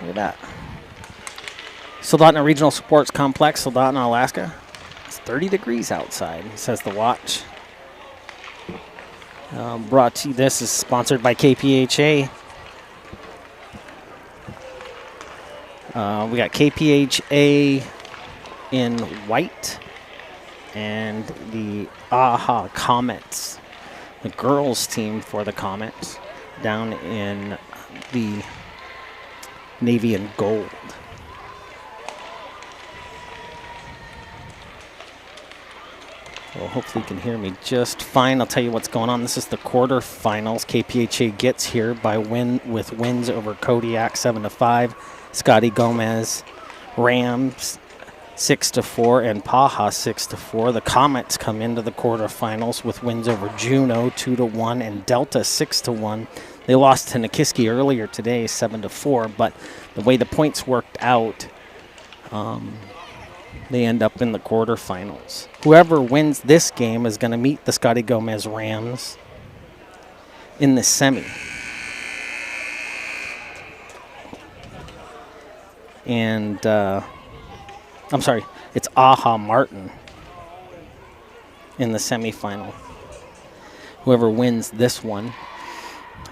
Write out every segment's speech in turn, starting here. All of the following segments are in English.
Look at that. Soldotna Regional Sports Complex, Soldotna, Alaska. It's 30 degrees outside, says the watch. Brought to you, this is sponsored by KPHA. We got KPHA in white and the AHA Comets, the girls team for the Comets, down in the navy and gold. Well, hopefully you can hear me just fine. I'll tell you what's going on. This is the quarterfinals. KPHA gets here by with wins over Kodiak 7-5, Scotty Gomez, Rams 6-4, and Paha 6-4. The Comets come into the quarterfinals with wins over Juneau 2-1 and Delta 6-1. They lost to Nikiski earlier today 7-4, but the way the points worked out, they end up in the quarterfinals. Whoever wins this game is going to meet the Scotty Gomez Rams in the semi. And, I'm sorry, it's AHA Martin in the semifinal. Whoever wins this one.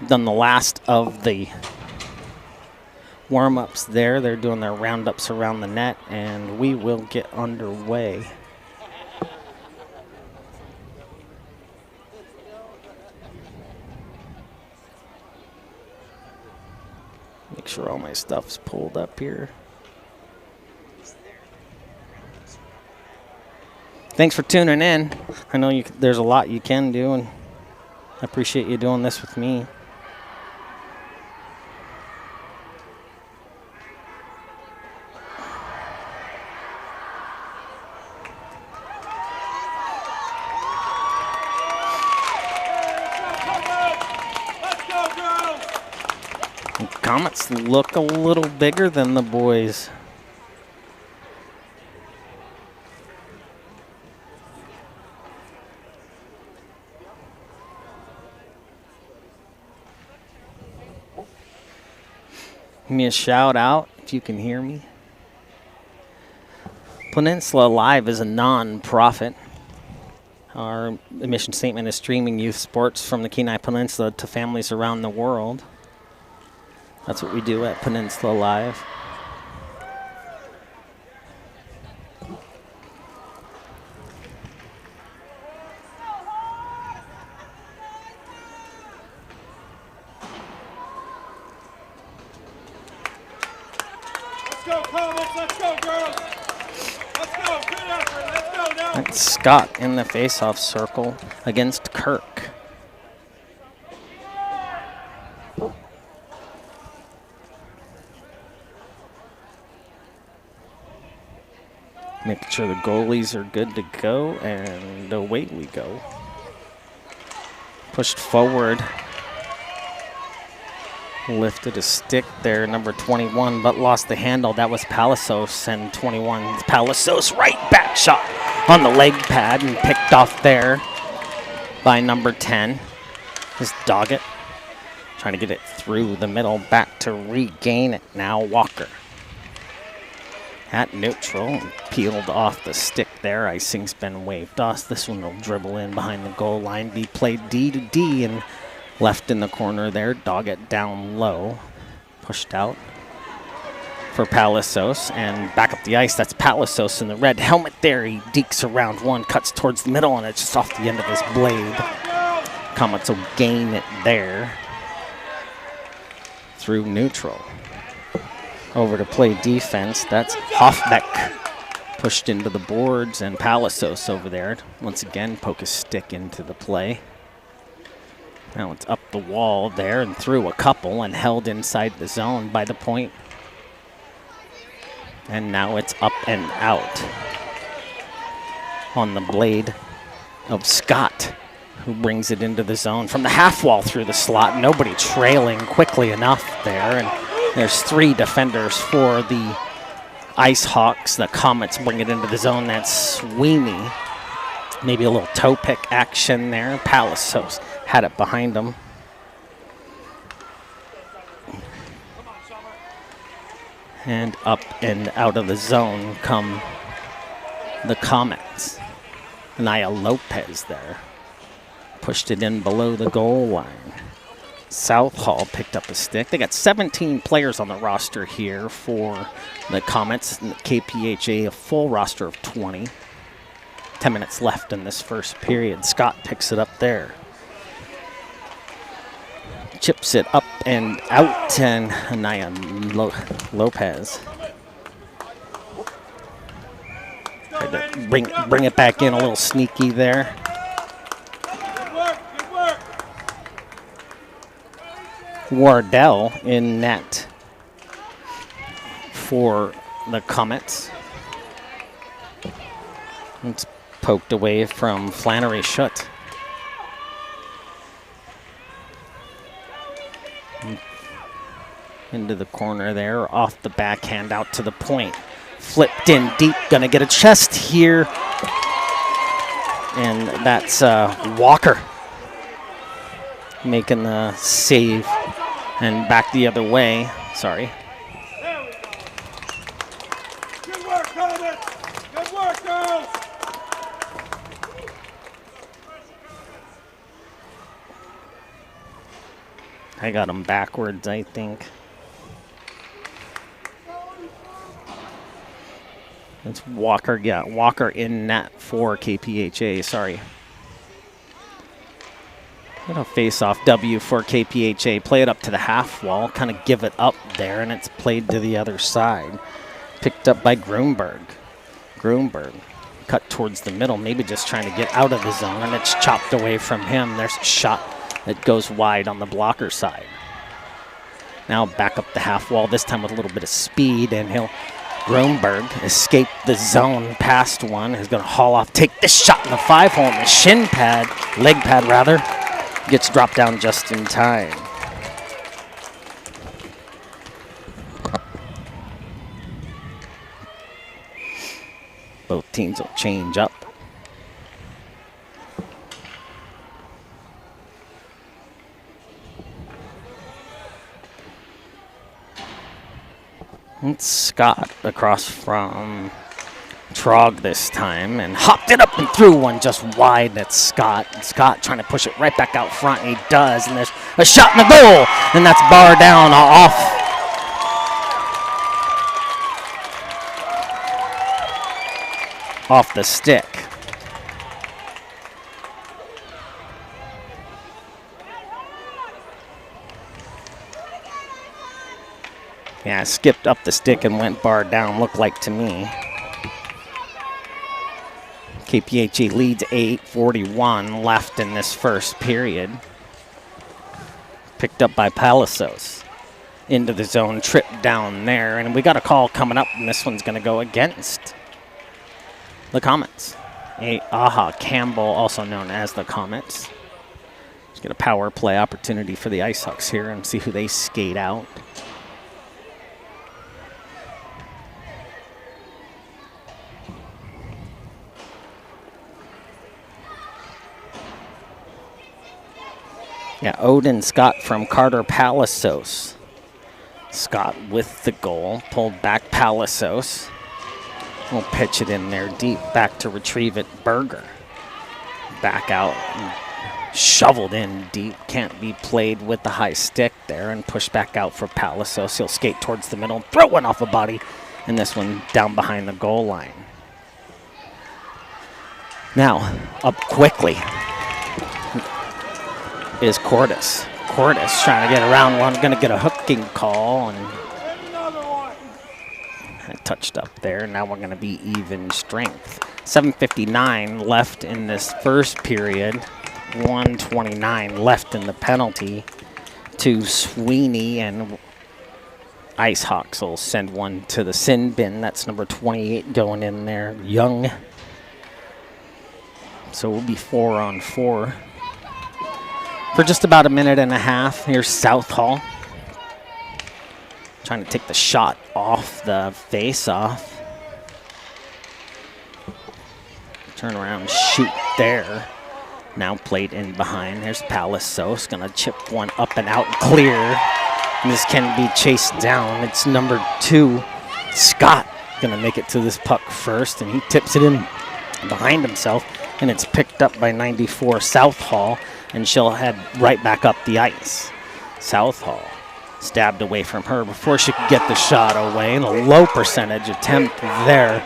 Done the last of the warm-ups there. They're doing their roundups around the net, and we will get underway. Make sure all my stuff's pulled up here. Thanks for tuning in. I know there's a lot you can do, and I appreciate you doing this with me. Comets look a little bigger than the boys. Give me a shout out if you can hear me. Peninsula Live is a non-profit. Our mission statement is streaming youth sports from the Kenai Peninsula to families around the world. That's what we do at Peninsula Live. Let's go, Comets. Let's go, girls. Let's go. Good effort. Let's go now. That's Scott in the face-off circle against Kirk. Making sure the goalies are good to go, and away we go. Pushed forward. Lifted a stick there, number 21, but lost the handle. That was Palasos, and 21. Palasos, right back shot on the leg pad and picked off there by number 10. Is Doggett trying to get it through the middle, back to regain it now. Walker at neutral, peeled off the stick there. Icing's been waved off. This one will dribble in behind the goal line, be played D to D and left in the corner there. Doggett down low, pushed out for Palasos, and back up the ice. That's Palasos in the red helmet there. He dekes around one, cuts towards the middle, and it's just off the end of his blade. Comets will gain it there through neutral. Over to play defense. That's Hoffbeck pushed into the boards, and Palasos over there. Once again, poke a stick into the play. Now it's up the wall there and through a couple and held inside the zone by the point. And now it's up and out on the blade of Scott, who brings it into the zone from the half wall through the slot. Nobody trailing quickly enough there. And there's three defenders for the Ice Hawks. The Comets bring it into the zone. That's Sweeney. Maybe a little toe pick action there. Palasos had it behind him. And up and out of the zone come the Comets. Naya Lopez there. Pushed it in below the goal line. South Hall picked up a stick. They got 17 players on the roster here for the Comets. And the KPHA, a full roster of 20. 10 minutes left in this first period. Scott picks it up there. Chips it up and out, and Naya Lopez. Tried to bring it back in, a little sneaky there. Good work, good work. Wardell in net for the Comets. It's poked away from Flannery Schutt. Into the corner there, off the backhand, out to the point. Flipped in deep, gonna get a chest here. And that's Walker making the save and back the other way. Sorry. There we go. Good work, Comets. Good work, girls. I got him backwards, I think. It's Walker, yeah, Walker in net for KPHA, sorry. Got a face-off W for KPHA. Play it up to the half wall, kind of give it up there, and it's played to the other side. Picked up by Grunberg. Grunberg cut towards the middle, maybe just trying to get out of the zone, and it's chopped away from him. There's a shot that goes wide on the blocker side. Now back up the half wall, this time with a little bit of speed, and Grunberg escaped the zone past one. He's going to haul off, take this shot in the 5-hole, and the shin pad, leg pad rather, gets dropped down just in time. Both teams will change up. It's Scott across from Trog this time, and hopped it up and threw one just wide. That's Scott. Scott trying to push it right back out front, and he does. And there's a shot in the goal, and that's bar down off the stick. Yeah, skipped up the stick and went bar down, looked like to me. KPHA leads 8:41 left in this first period. Picked up by Palacios. Into the zone, tripped down there, and we got a call coming up, and this one's going to go against the Comets. Aha Campbell, also known as the Comets. Let's get a power play opportunity for the IceHawks here and see who they skate out. Yeah, Odin Scott from Carter Palacios. Scott with the goal, pulled back Palacios. We'll pitch it in there deep, back to retrieve it, Berger. Back out, and shoveled in deep, can't be played with the high stick there, and pushed back out for Palacios. He'll skate towards the middle, throw one off a body, and this one down behind the goal line. Now, up quickly is Cordes. Cordes trying to get around one, going to get a hooking call, and touched up there. Now we're going to be even strength. 7:59 left in this first period. 1:29 left in the penalty to Sweeney, and IceHawks will send one to the sin bin. That's number 28 going in there, Young. So we'll be 4-on-4. For just about a minute and a half. Here's South Hall. Trying to take the shot off the face-off. Turn around, shoot there. Now played in behind. Here's Palacios. Gonna chip one up and out, clear. And this can be chased down. It's number 2 Scott gonna make it to this puck first, and he tips it in behind himself, and it's picked up by 94 Southall, and she'll head right back up the ice. Southall stabbed away from her before she could get the shot away, and a low percentage attempt there.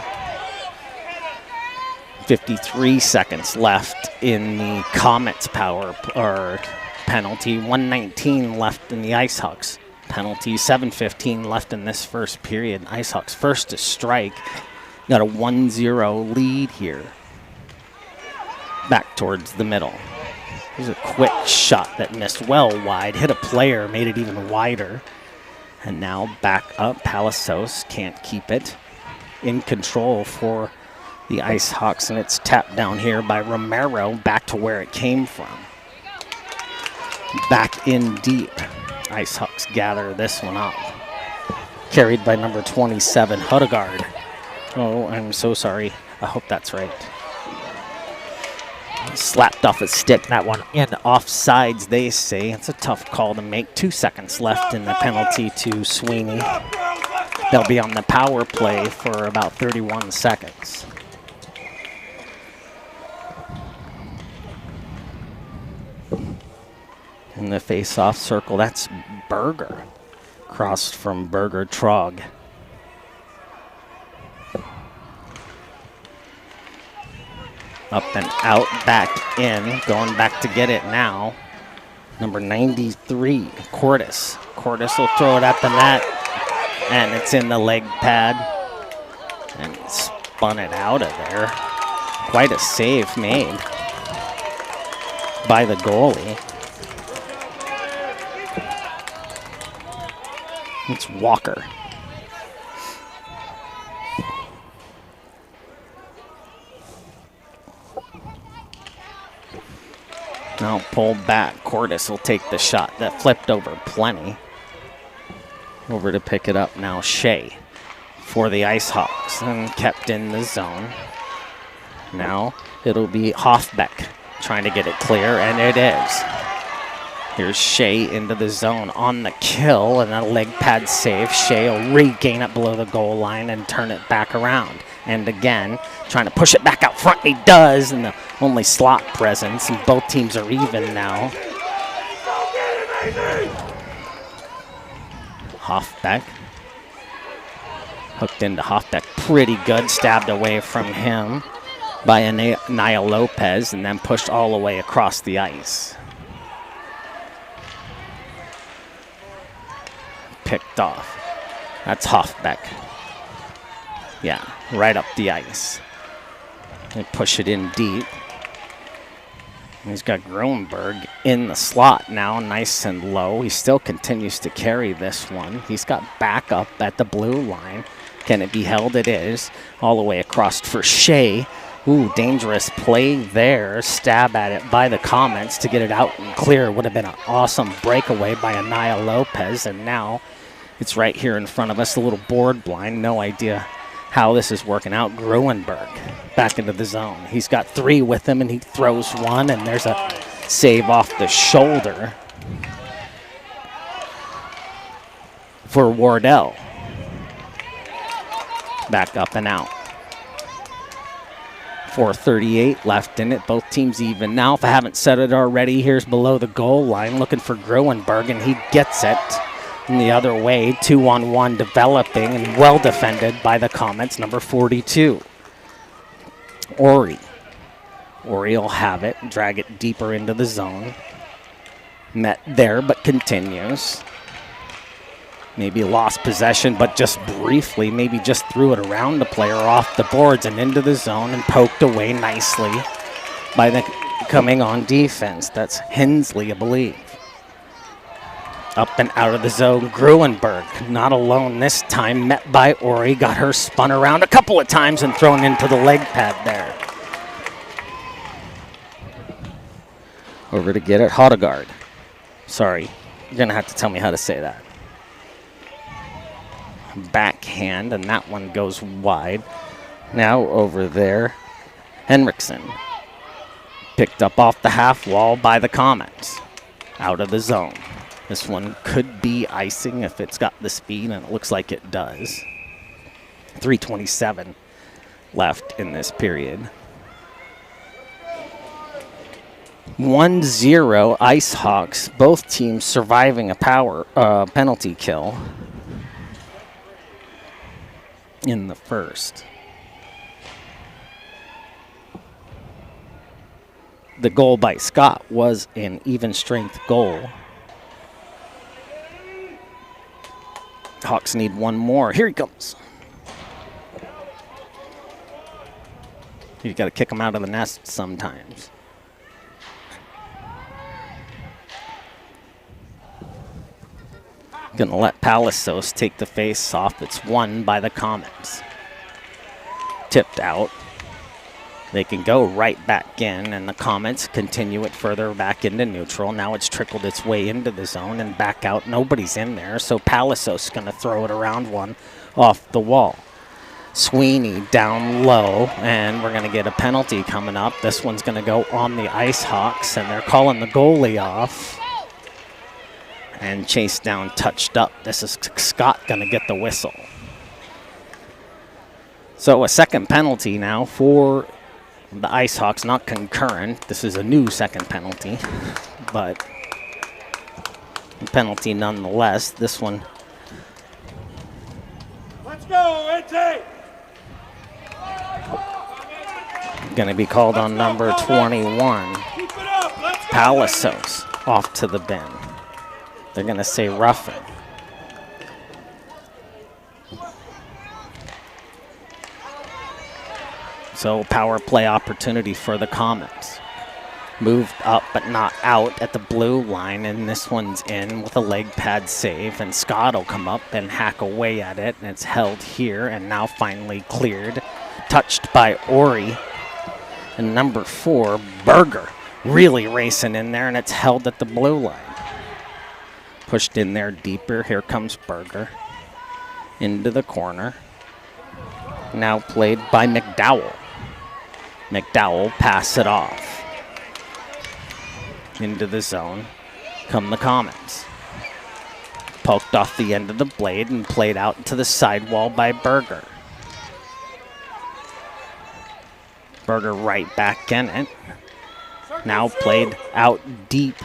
53 seconds left in the Comets power or penalty. 1:19 left in the IceHawks penalty. 7:15 left in this first period. IceHawks first to strike. Got a 1-0 lead here. Back towards the middle. There's a quick shot that missed well wide. Hit a player, made it even wider. And now back up. Palacios can't keep it. In control for the IceHawks, and it's tapped down here by Romero back to where it came from. Back in deep. IceHawks gather this one up. Carried by number 27, Hudegaard. Oh, I'm so sorry. I hope that's right. Slapped off his stick, that one in offsides, they say. It's a tough call to make. 2 seconds left in the penalty to Sweeney. They'll be on the power play for about 31 seconds. In the face-off circle, that's Berger. Crossed from Berger Trog. Up and out, back in, going back to get it now. Number 93, Cordes. Cordes will throw it at the net, and it's in the leg pad. And spun it out of there. Quite a save made by the goalie. It's Walker. Now pulled back. Cordes will take the shot. That flipped over plenty. Over to pick it up now, Shea for the IceHawks, and kept in the zone. Now it'll be Hoffbeck trying to get it clear, and it is. Here's Shea into the zone on the kill, and a leg pad save. Shea will regain it below the goal line and turn it back around. And again, trying to push it back out front. He does, and the only slot presence, and both teams are even now. Hoffbeck. Hooked into Hoffbeck. Pretty good. Stabbed away from him by Anaya Lopez, and then pushed all the way across the ice. Picked off. That's Hoffbeck. Yeah, right up the ice. They push it in deep. He's got Gruenberg in the slot now, nice and low. He still continues to carry this one. He's got backup at the blue line. Can it be held? It is. All the way across for Shea. Ooh, dangerous play there. Stab at it by the Comets to get it out and clear. Would have been an awesome breakaway by Anaya Lopez, and now it's right here in front of us, a little board blind. No idea how this is working out. Gruenberg back into the zone. He's got 3 with him, and he throws one, and there's a save off the shoulder for Wardell. Back up and out. 4:38 left in it. Both teams even now. If I haven't said it already, here's below the goal line looking for Gruenberg, and he gets it. In the other way, 2-on-1 developing and well defended by the Comets, number 42. Ori will have it, drag it deeper into the zone. Met there, but continues. Maybe lost possession, but just briefly, maybe just threw it around the player off the boards and into the zone and poked away nicely by the coming on defense. That's Hensley, I believe. Up and out of the zone, Gruenberg, not alone this time, met by Ori, got her spun around a couple of times and thrown into the leg pad there. Over to get it, Hudegaard. Sorry, you're going to have to tell me how to say that. Backhand, and that one goes wide. Now over there, Henriksen. Picked up off the half wall by the Comets. Out of the zone. This one could be icing if it's got the speed, and it looks like it does. 3:27 left in this period. 1-0 Ice Hawks, both teams surviving a penalty kill in the first. The goal by Scott was an even strength goal. Hawks need one more. Here he comes. You got to kick him out of the nest sometimes. Gonna let Palacios take the face off. It's won by the Comets. Tipped out. They can go right back in, and the Comets continue it further back into neutral. Now it's trickled its way into the zone and back out. Nobody's in there, so Palacios is going to throw it around one off the wall. Sweeney down low, and we're going to get a penalty coming up. This one's going to go on the Ice Hawks, and they're calling the goalie off. And chased down, touched up. This is Scott going to get the whistle. So a second penalty now for the Ice Hawks, not concurrent. This is a new second penalty, but a penalty nonetheless. This one. Let's go, NT! Going to be called on number 21. Keep it up, let's go! Palacios off to the bin. They're going to say roughing. So power play opportunity for the Comets. Moved up but not out at the blue line, and this one's in with a leg pad save, and Scott will come up and hack away at it, and it's held here and now finally cleared. Touched by Ori. And number 4, Berger, really racing in there, and it's held at the blue line. Pushed in there deeper. Here comes Berger into the corner. Now played by McDowell. McDowell pass it off. Into the zone come the Comets. Poked off the end of the blade and played out to the sidewall by Berger. Berger right back in it. Now played out deep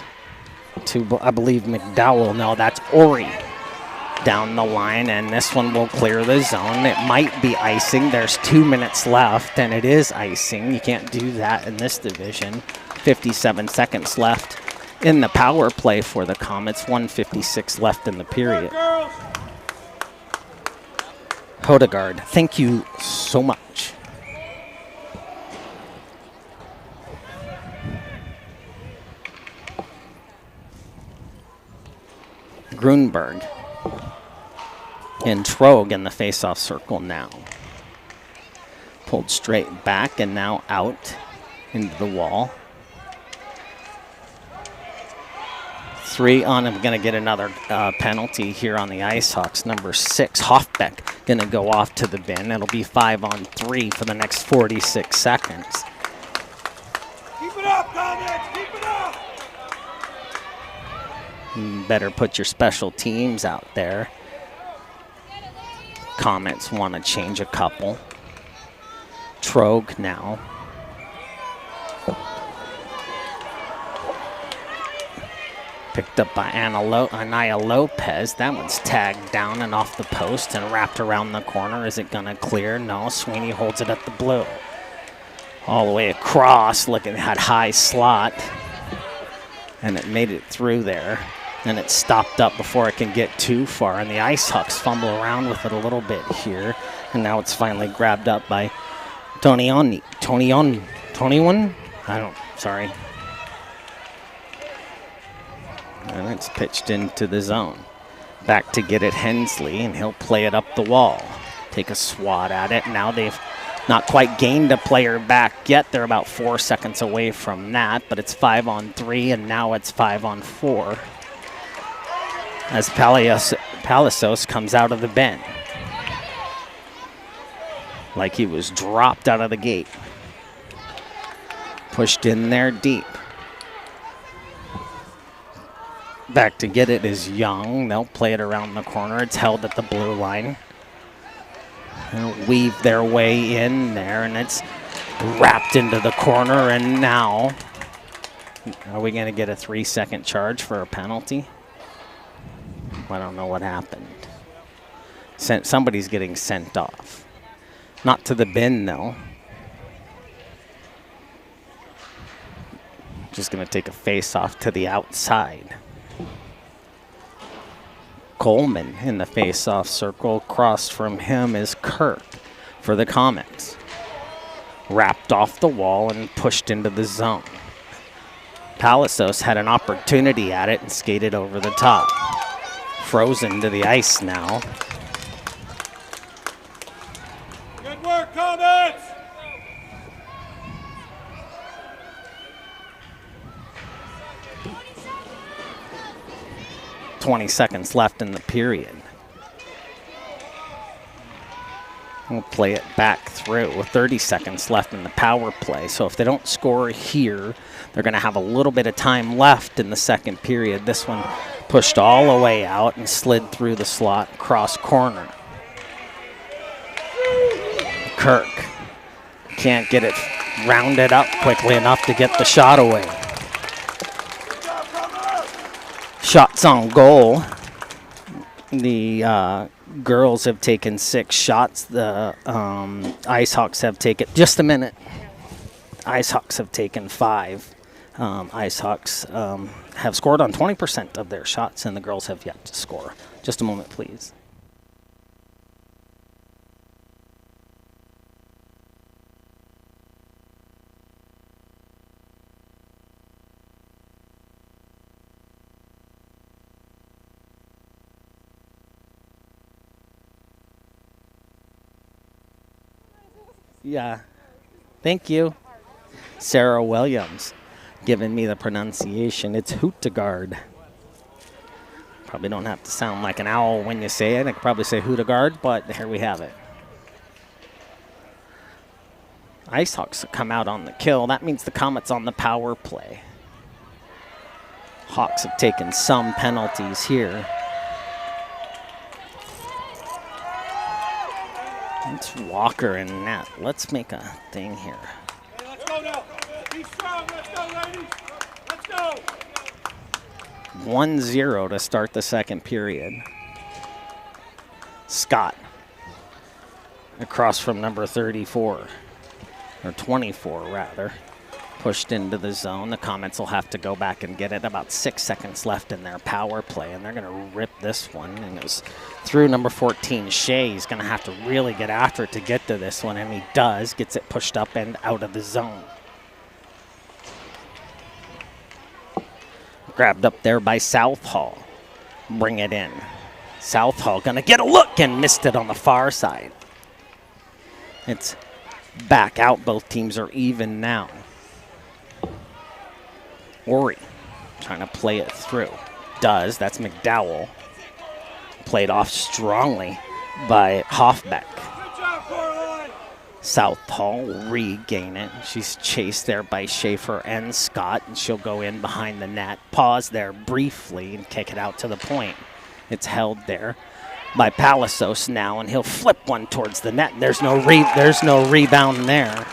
to, I believe, McDowell. No, that's Ori down the line, and this one will clear the zone. It might be icing. There's 2 minutes left, and it is icing. You can't do that in this division. 57 seconds left in the power play for the Comets. 1:56 left in the period. Hodegaard, thank you so much. Grunberg and Troeg in the face-off circle now. Pulled straight back and now out into the wall. 3 on. I'm going to get another penalty here on the Ice Hawks. Number 6, Hoffbeck, going to go off to the bin. It'll be 5 on 3 for the next 46 seconds. Keep it up, Comets! Keep it up! Better put your special teams out there. Comets want to change a couple. Troeg now. Picked up by Anaya Lopez. That one's tagged down and off the post and wrapped around the corner. Is it going to clear? No, Sweeney holds it at the blue. All the way across, looking at high slot. And it made it through there. And it stopped up before it can get too far. And the Ice Hawks fumble around with it a little bit here. And now it's finally grabbed up by Toniwan? Sorry. And it's pitched into the zone. Back to get it Hensley, and he'll play it up the wall. Take a swat at it. Now they've not quite gained a player back yet. They're about 4 seconds away from that, but it's 5 on 3, and now it's 5 on 4. As Palacios comes out of the bin. Like he was dropped out of the gate. Pushed in there deep. Back to get it is Young. They'll play it around the corner. It's held at the blue line. weave their way in there, and it's wrapped into the corner. And now, are we going to get a 3-second charge for a penalty? I don't know what happened. Somebody's getting sent off. Not to the bin, though. Just going to take a face-off to the outside. Coleman in the face-off circle. Across from him is Kirk for the Comets. Wrapped off the wall and pushed into the zone. Palacios had an opportunity at it and skated over the top. Frozen to the ice now. Good work, Comets! 20 seconds left in the period. We'll play it back through with 30 seconds left in the power play. So if they don't score here, they're going to have a little bit of time left in the second period. This one pushed all the way out and slid through the slot, cross corner. Kirk can't get it rounded up quickly enough to get the shot away. Shots on goal. The girls have taken 6 shots. The IceHawks have taken, just a minute. IceHawks have taken 5. IceHawks have scored on 20% of their shots, and the girls have yet to score. Just a moment, please. Yeah, thank you. Sarah Williams giving me the pronunciation. It's Hootegard. Probably don't have to sound like an owl when you say it. I could probably say Hootegard, but here we have it. IceHawks come out on the kill. That means the Comets on the power play. Hawks have taken some penalties here. It's Walker and net. Let's make a thing here. Hey, let's go now. Be strong. Let's go, ladies. Let's go. 1-0 to start the second period. Scott across from number 34, or 24 rather, pushed into the zone. The Comets will have to go back and get it. About 6 seconds left in their power play, and they're going to rip this one. And it was through number 14, Shea. He's going to have to really get after it to get to this one, and he does. Gets it pushed up and out of the zone. Grabbed up there by Southall. Bring it in. Southall going to get a look and missed it on the far side. It's back out. Both teams are even now. Ori trying to play it through. Does. That's McDowell. Played off strongly by Hoffbeck. Good job, Coraline. Southall will regain it. She's chased there by Schaefer and Scott, and she'll go in behind the net. Pause there briefly and kick it out to the point. It's held there by Palacios now, and he'll flip one towards the net. There's no rebound there.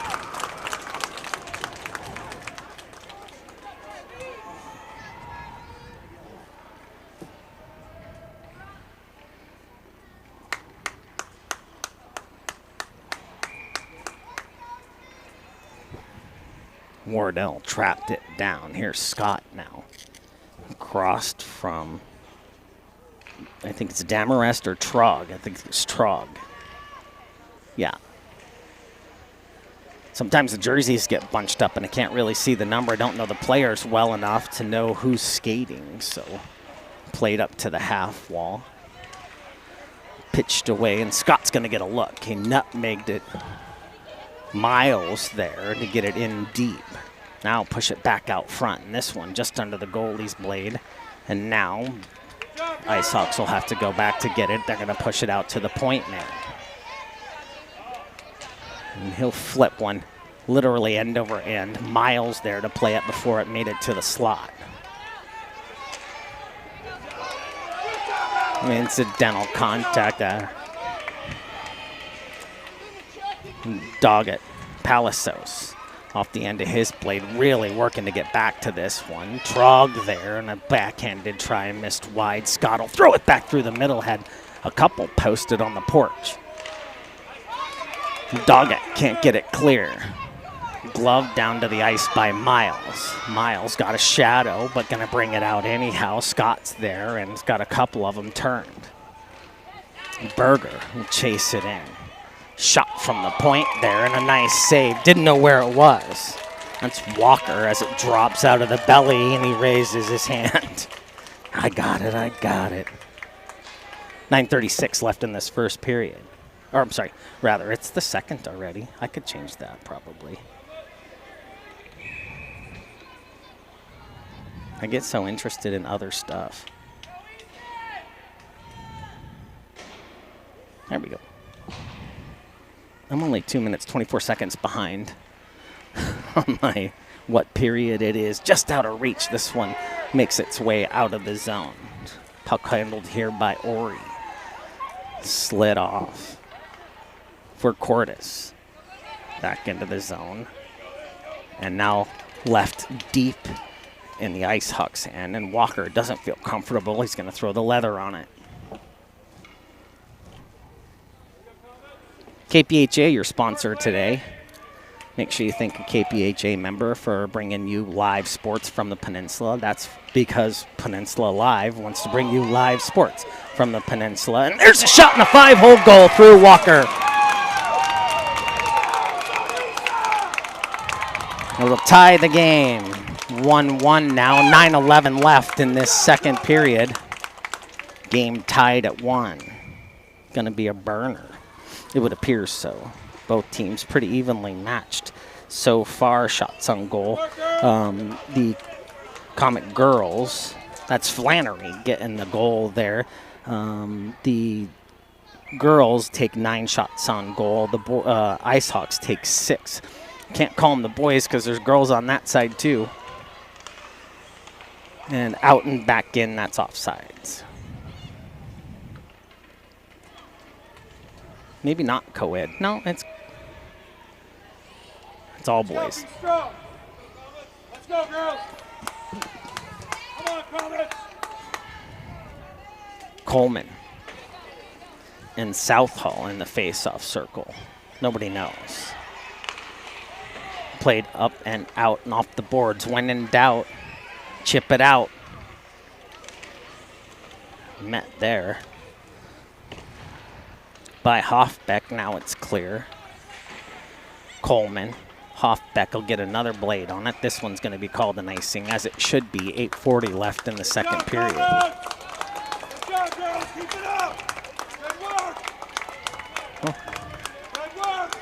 Wardell trapped it down. Here's Scott now. Crossed from, I think it's Damarest or Trog. I think it's Trog. Yeah. Sometimes the jerseys get bunched up and I can't really see the number. I don't know the players well enough to know who's skating. So played up to the half wall. Pitched away, and Scott's going to get a look. He nutmegged it. Miles there to get it in deep. Now push it back out front. And this one just under the goalie's blade. And now IceHawks will have to go back to get it. They're going to push it out to the point man. And he'll flip one literally end over end. Miles there to play it before it made it to the slot. Incidental contact there. Dog it. Palasos off the end of his blade, really working to get back to this one. Trog there, and a backhanded try and missed wide. Scott will throw it back through the middle, had a couple posted on the porch. Doggett can't get it clear. Glove down to the ice by Miles. Miles got a shadow, but gonna bring it out anyhow. Scott's there, and he's got a couple of them turned. Berger will chase it in. Shot from the point there, and a nice save. Didn't know where it was. That's Walker as it drops out of the belly, and he raises his hand. I got it, I got it. 9:36 left in this first period. Or, I'm sorry, rather, it's the second already. I could change that, probably. I get so interested in other stuff. There we go. I'm only 2 minutes, 24 seconds behind on my what period it is. Just out of reach. This one makes its way out of the zone. Puck handled here by Ori. Slid off for Cordes. Back into the zone. And now left deep in the Ice Hawks' hand. And Walker doesn't feel comfortable. He's going to throw the leather on it. KPHA, your sponsor today. Make sure you thank a KPHA member for bringing you live sports from the Peninsula. That's because Peninsula Live wants to bring you live sports from the Peninsula. And there's a shot and a 5-hole goal through Walker. It'll tie the game. 1-1 now, 9:11 left in this second period. Game tied at 1. Gonna be a burner. It would appear so. Both teams pretty evenly matched so far. Shots on goal. The Comet Girls, that's Flannery getting the goal there. The girls take 9 shots on goal. The Ice Hawks take 6. Can't call them the boys because there's girls on that side too. And out and back in, that's offsides. Maybe not co-ed. No, it's all boys. Let's go, girls. Come on, Comets. Coleman and Southall in the face-off circle. Nobody knows. Played up and out and off the boards. When in doubt, chip it out. Met there. By Hoffbeck, now it's clear. Coleman. Hoffbeck will get another blade on it. This one's going to be called an icing, as it should be. 8:40 left in the second period. Let's go, girls. Keep it up. Good work. Oh. Good work.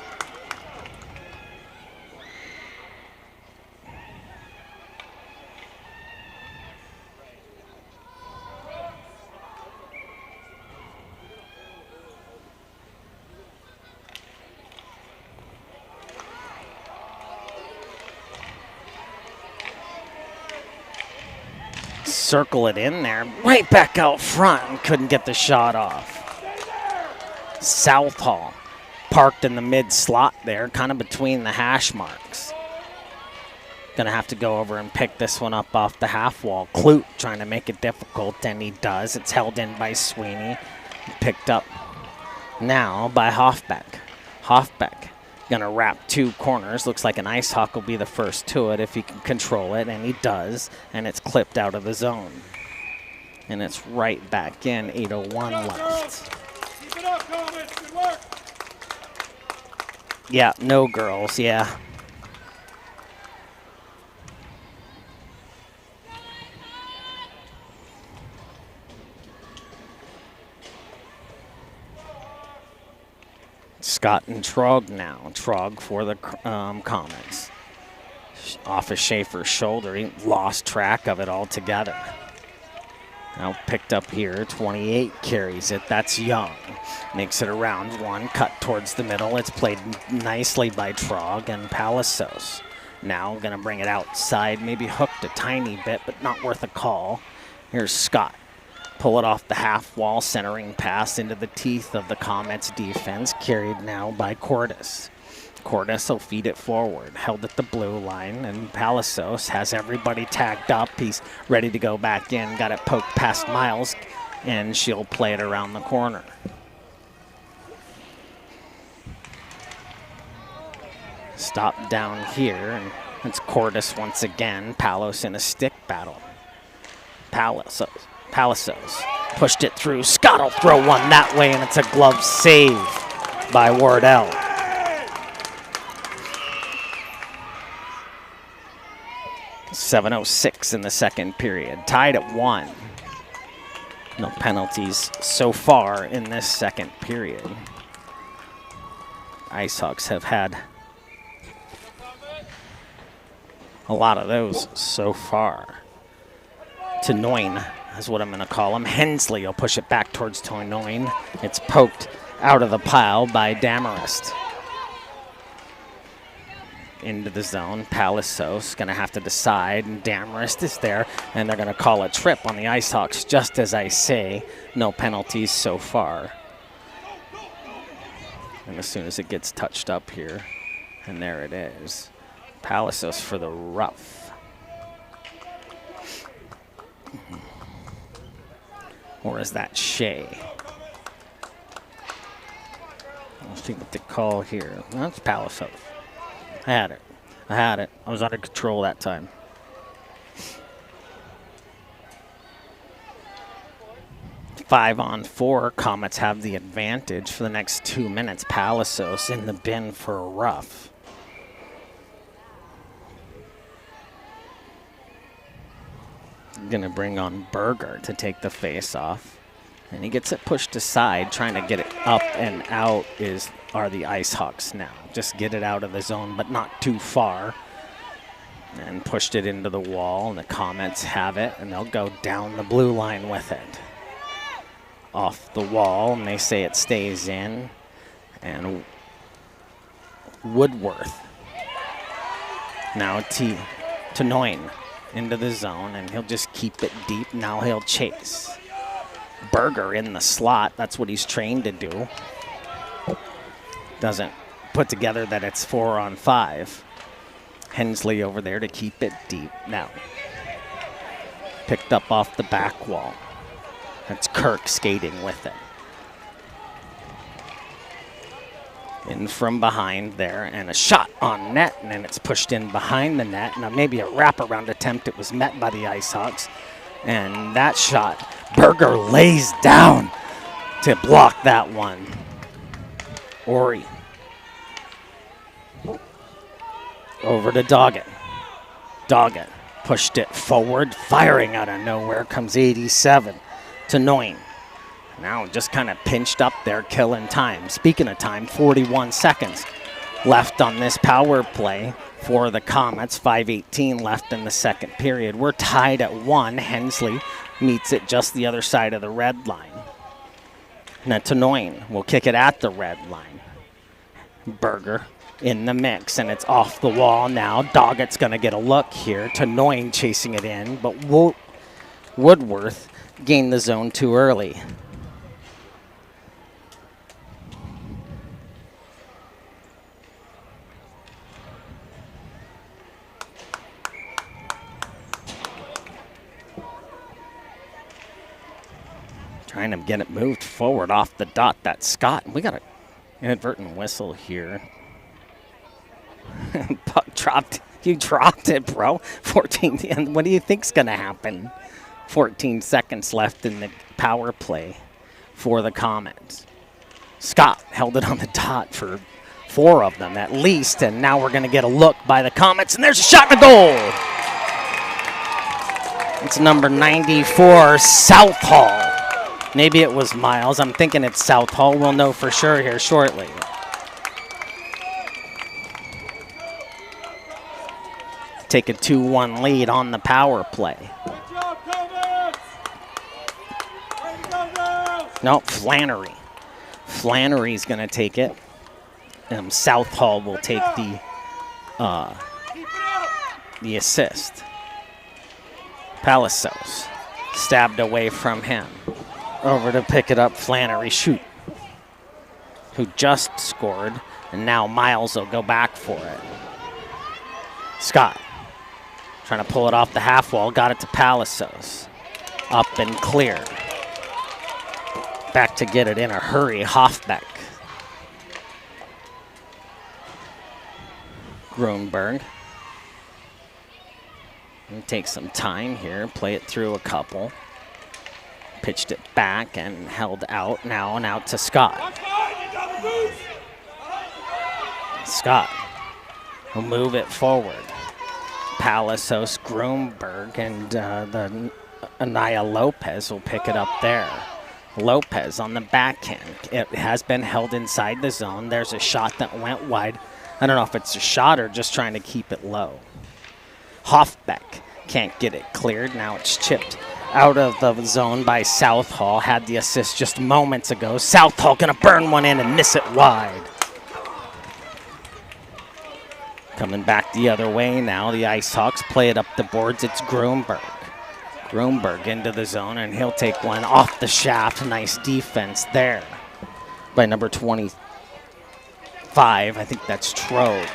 Circle it in there. Right back out front and couldn't get the shot off. Southall parked in the mid slot there, kind of between the hash marks. Gonna have to go over and pick this one up off the half wall. Clute trying to make it difficult, and he does. It's held in by Sweeney. Picked up now by Hoffbeck. Hoffbeck gonna wrap 2 corners. Looks like an Ice Hawk will be the first to it if he can control it, and he does. And it's clipped out of the zone. And it's right back in, 8:01 left. Keep it up, Comets. Good work. Yeah, no girls, yeah. Scott and Trog now. Trog for the Comets. Off of Schaefer's shoulder. He lost track of it altogether. Now picked up here. 28 carries it. That's Young. Makes it around 1. Cut towards the middle. It's played nicely by Trog and Palasos. Now going to bring it outside. Maybe hooked a tiny bit, but not worth a call. Here's Scott. Pull it off the half wall, centering pass into the teeth of the Comets defense, carried now by Cordes. Cordes will feed it forward, held at the blue line, and Palacios has everybody tagged up. He's ready to go back in, got it poked past Miles, and she'll play it around the corner. Stop down here, and it's Cordes once again. Palos in a stick battle. Palacios pushed it through. Scott will throw one that way, and it's a glove save by Wardell. .7:06 in the second period. Tied at 1. No penalties so far in this second period. IceHogs have had a lot of those so far. Tenoin is what I'm going to call him. Hensley will push it back towards Tenoin. It's poked out of the pile by Damarist. Into the zone. Palacios going to have to decide, and Damarist is there, and they're going to call a trip on the IceHogs, just as I say. No penalties so far. And as soon as it gets touched up here, and there it is. Palacios for the rough. Or is that Shea? Let's see what they call here. That's Palacios. I had it. I was under control that time. Five on 4. Comets have the advantage for the next 2 minutes. Palacios in the bin for a rough. Going to bring on Berger to take the face off, and he gets it pushed aside. Trying to get it up and out are the IceHogs now. Just get it out of the zone, but not too far, and pushed it into the wall, and the Comets have it, and they'll go down the blue line with it. Off the wall, and they say it stays in, and Woodworth now Tenoin into the zone, and he'll just keep it deep. Now he'll chase. Berger in the slot. That's what he's trained to do. Doesn't put together that it's 4 on 5. Hensley over there to keep it deep. Now picked up off the back wall. That's Kirk skating with it. In from behind there, and a shot on net, and then it's pushed in behind the net. Now maybe a wraparound attempt. It was met by the IceHogs, and that shot, Berger lays down to block that one. Ori over to Doggett. Doggett pushed it forward, firing out of nowhere comes 87 to Tenoin. Now just kind of pinched up there, killing time. Speaking of time, 41 seconds left on this power play for the Comets. 5:18 left in the second period. We're tied at 1. Hensley meets it just the other side of the red line. Now Tenoin will kick it at the red line. Berger in the mix, and it's off the wall now. Doggett's going to get a look here. Tenoin chasing it in, but Woodworth gained the zone too early. Trying to get it moved forward off the dot. That's Scott. We got an inadvertent whistle here. Puck dropped. You dropped it, bro. 14. And what do you think's going to happen? 14 seconds left in the power play for the Comets. Scott held it on the dot for 4 of them at least, and now we're going to get a look by the Comets, and there's a shot and a goal. It's number 94, Southall. Maybe it was Miles. I'm thinking it's Southall. We'll know for sure here shortly. Take a 2-1 lead on the power play. Good job, Comets! Way to go, girls! No, Flannery. Flannery's going to take it. Southall will take Keep it up! the assist. Palacios stabbed away from him. Over to pick it up, Flannery, shoot. Who just scored. And now Miles will go back for it. Scott trying to pull it off the half wall. Got it to Palacios. Up and clear. Back to get it in a hurry, Hoffbeck. Grunberg. And take some time here, play it through a couple. Pitched it back and held out now and out to Scott. Scott will move it forward. Palacios, Grunberg, and the Anaya Lopez will pick it up there. Lopez on the backhand. It has been held inside the zone. There's a shot that went wide. I don't know if it's a shot or just trying to keep it low. Hoffbeck can't get it cleared. Now it's chipped out of the zone by Southall. Had the assist just moments ago. Southall gonna burn one in and miss it wide. Coming back the other way now, the Ice Hawks play it up the boards. It's Grunberg. Grunberg into the zone, and he'll take one off the shaft. Nice defense there by number 25. I think that's Trogue.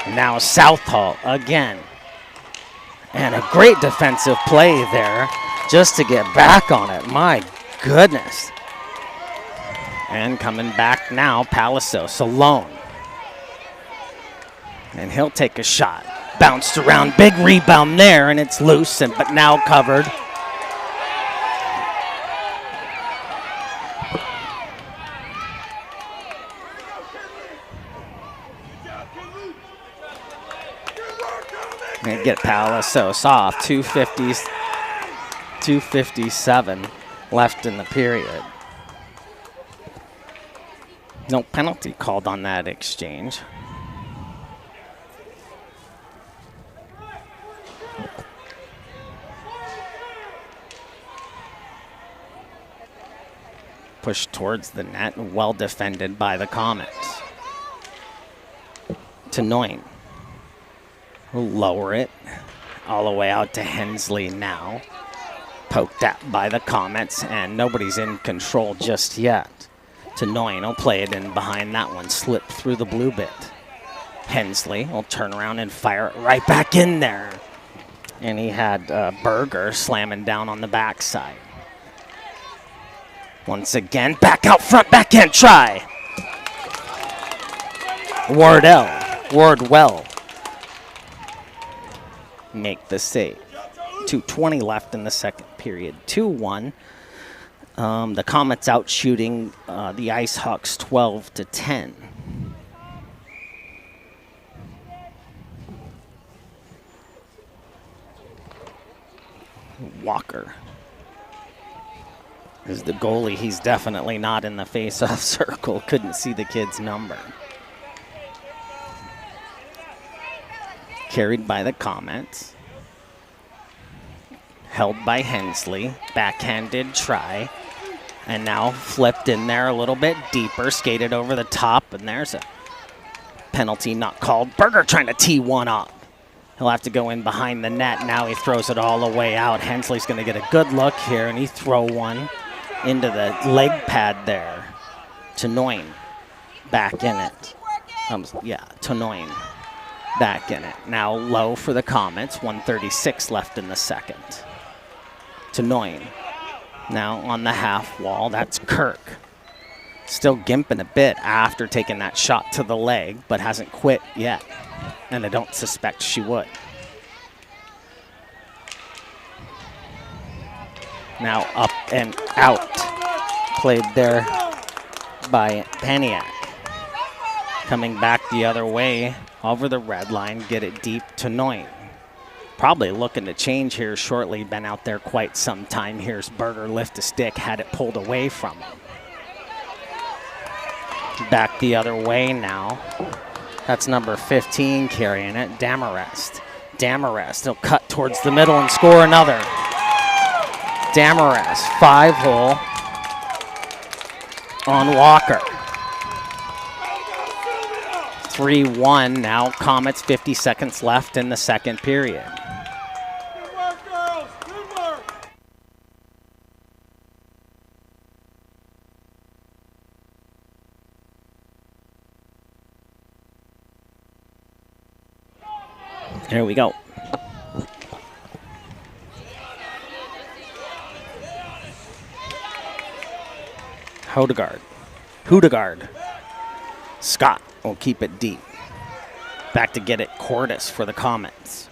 Now Southall again. And a great defensive play there just to get back on it. My goodness. And coming back now, Palacios alone. And he'll take a shot. Bounced around, big rebound there, and it's loose, but now covered. And get Palacios off. 2:57 left in the period. No penalty called on that exchange. Pushed towards the net, well defended by the Comets. To Noyne. We'll lower it all the way out to Hensley now. Poked at by the Comets, and nobody's in control just yet. To Noyne will play it in behind that one, slip through the blue bit. Hensley will turn around and fire it right back in there. And he had Berger slamming down on the backside. Once again, back out front, backhand try. Wardwell. Make the save. 2:20 left in the second period. 2-1. The Comets out shooting the Ice Hawks 12-10. Walker is the goalie. He's definitely not in the face-off circle. Couldn't see the kid's number. Carried by the Comets. Held by Hensley. Backhanded try. And now flipped in there a little bit deeper. Skated over the top. And there's a penalty not called. Berger trying to tee one up. He'll have to go in behind the net. Now he throws it all the way out. Hensley's going to get a good look here. And he throw one into the leg pad there. To Noyne. Back in it. To Noyne. Back in it. Now low for the Comets. 1:36 left in the second. To Noyne. Now on the half wall. That's Kirk. Still gimping a bit after taking that shot to the leg, but hasn't quit yet. And I don't suspect she would. Now up and out. Played there by Paniak. Coming back the other way over the red line, get it deep to Noyne. Probably looking to change here shortly. Been out there quite some time. Here's Berger lift a stick, had it pulled away from him. Back the other way now. That's number 15 carrying it, Damarest. He'll cut towards the middle and score another. Damarest, 5-hole on Walker. 3-1 now. Comets, 50 seconds left in the second period. Good work, girls. Good work. Here we go. Hoodegaard. Scott will keep it deep. Back to get it, Cordes for the Comets.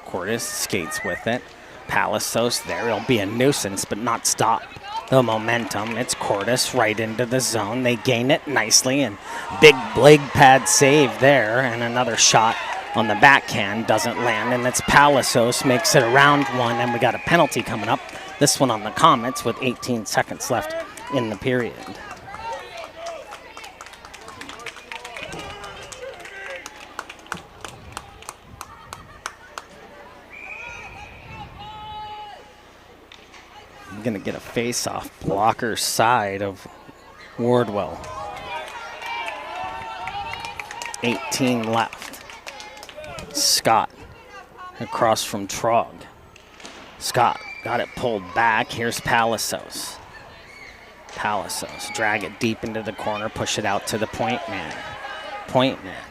Cordes skates with it. Palasos there. It'll be a nuisance, but not stop the momentum. It's Cordes right into the zone. They gain it nicely, and big leg pad save there, and another shot on the backhand doesn't land, and it's Palasos makes it around one, and we got a penalty coming up. This one on the Comets with 18 seconds left in the period. Going to get a face-off blocker side of Wardwell. 18 left. Scott across from Trog. Scott got it pulled back. Here's Palasos. Palasos drag it deep into the corner, push it out to the point man. Point man.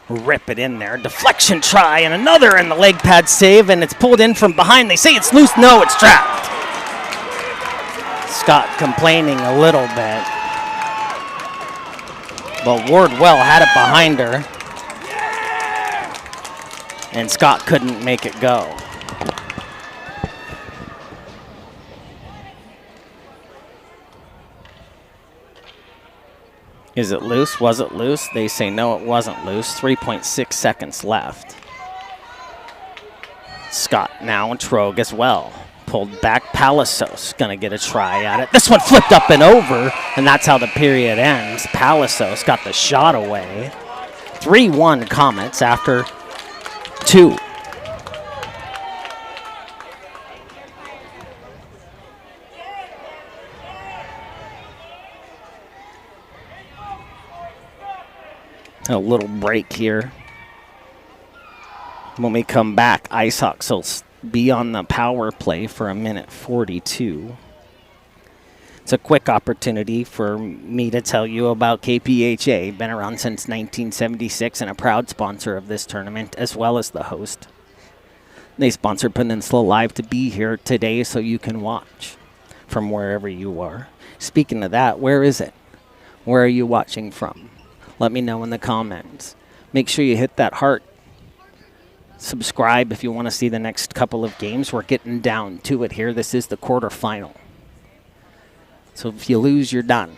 Rip it in there. Deflection try and another in the leg pad save, and it's pulled in from behind. They say it's loose. No, it's trapped. Scott complaining a little bit, but Wardwell had it behind her, and Scott couldn't make it go. Is it loose? Was it loose? They say no, it wasn't loose. 3.6 seconds left. Scott now and Trog as well. Pulled back, Palasos gonna get a try at it. This one flipped up and over, and that's how the period ends. Palasos got the shot away. 3-1 Comets after 2. A little break here. When we come back, IceHogs will be on the power play for 1:42. It's a quick opportunity for me to tell you about KPHA. Been around since 1976 and a proud sponsor of this tournament, as well as the host. They sponsor Peninsula Live to be here today so you can watch from wherever you are. Speaking of that, where is it? Where are you watching from? Let me know in the comments. Make sure you hit that heart. Subscribe if you want to see the next couple of games. We're getting down to it here. This is the quarterfinal. So if you lose, you're done.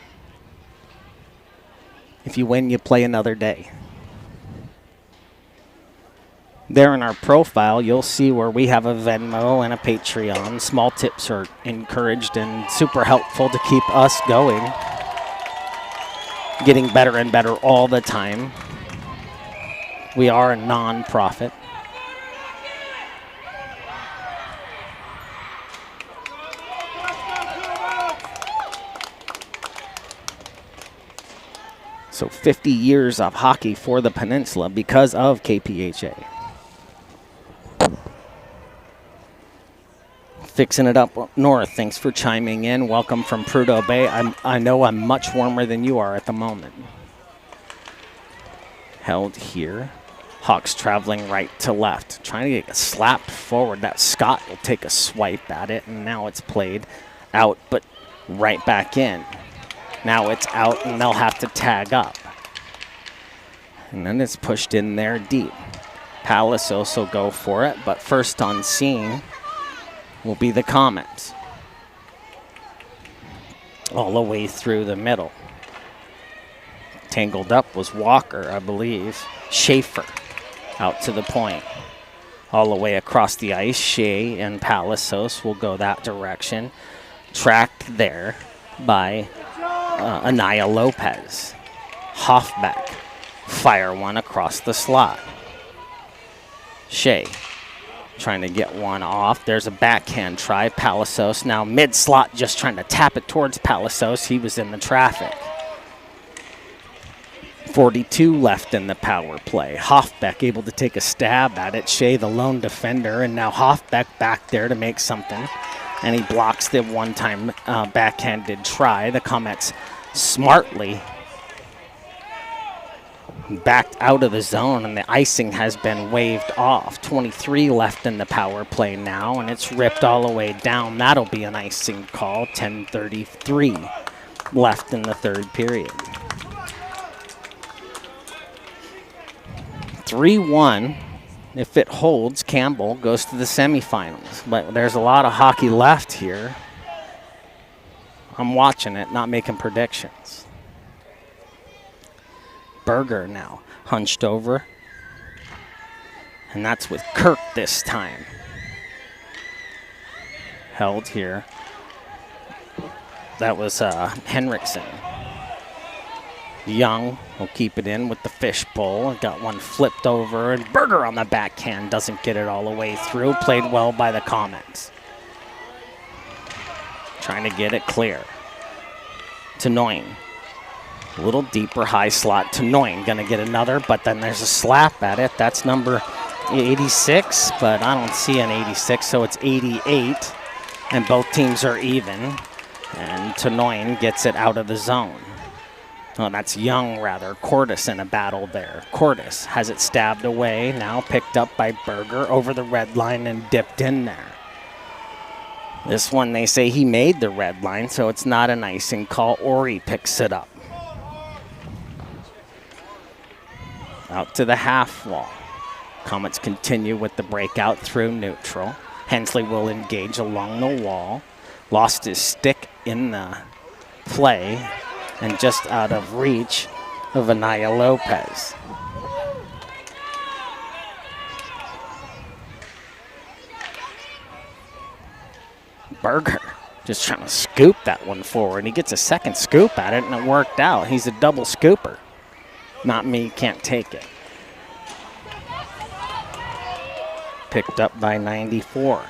If you win, you play another day. There in our profile, you'll see where we have a Venmo and a Patreon. Small tips are encouraged and super helpful to keep us going. Getting better and better all the time. We are a non-profit. So 50 years of hockey for the Peninsula because of KPHA. Fixing it up north. Thanks for chiming in. Welcome from Prudhoe Bay. I know I'm much warmer than you are at the moment. Held here. Hawks traveling right to left. Trying to get slapped forward. That Scott will take a swipe at it, and now it's played out, but right back in. Now it's out, and they'll have to tag up. And then it's pushed in there deep. Palasos will go for it, but first on scene will be the Comets. All the way through the middle. Tangled up was Walker, I believe. Schaefer out to the point. All the way across the ice. Shea and Palasos will go that direction. Tracked there by Anaya Lopez. Hoffbeck, fire one across the slot. Shea trying to get one off. There's a backhand try. Palasos now mid-slot just trying to tap it towards Palasos. He was in the traffic. 42 left in the power play. Hoffbeck able to take a stab at it. Shea the lone defender, and now Hoffbeck back there to make something. And he blocks the one-time backhanded try. The Comets smartly backed out of the zone, and the icing has been waved off. 23 left in the power play now, and it's ripped all the way down. That'll be an icing call. 10:33 left in the third period. 3-1. If it holds, Campbell goes to the semifinals. But there's a lot of hockey left here. I'm watching it, not making predictions. Berger now hunched over. And that's with Kirk this time. Held here. That was Henriksen. Young will keep it in with the fishbowl. Got one flipped over, and Berger on the backhand doesn't get it all the way through. Played well by the Comets. Trying to get it clear. To Noyne. A little deeper, high slot to Noyne. Gonna get another, but then there's a slap at it. That's number 86, but I don't see an 86, so it's 88. And both teams are even. And Noyne gets it out of the zone. Oh, that's Young, rather. Cordes in a battle there. Cordes has it stabbed away, now picked up by Berger over the red line and dipped in there. This one, they say he made the red line, so it's not an icing call. Ori picks it up. Out to the half wall. Comets continue with the breakout through neutral. Hensley will engage along the wall. Lost his stick in the play and just out of reach of Anaya Lopez. Berger just trying to scoop that one forward. He gets a second scoop at it, and it worked out. He's a double scooper. Not me, can't take it. Picked up by 94.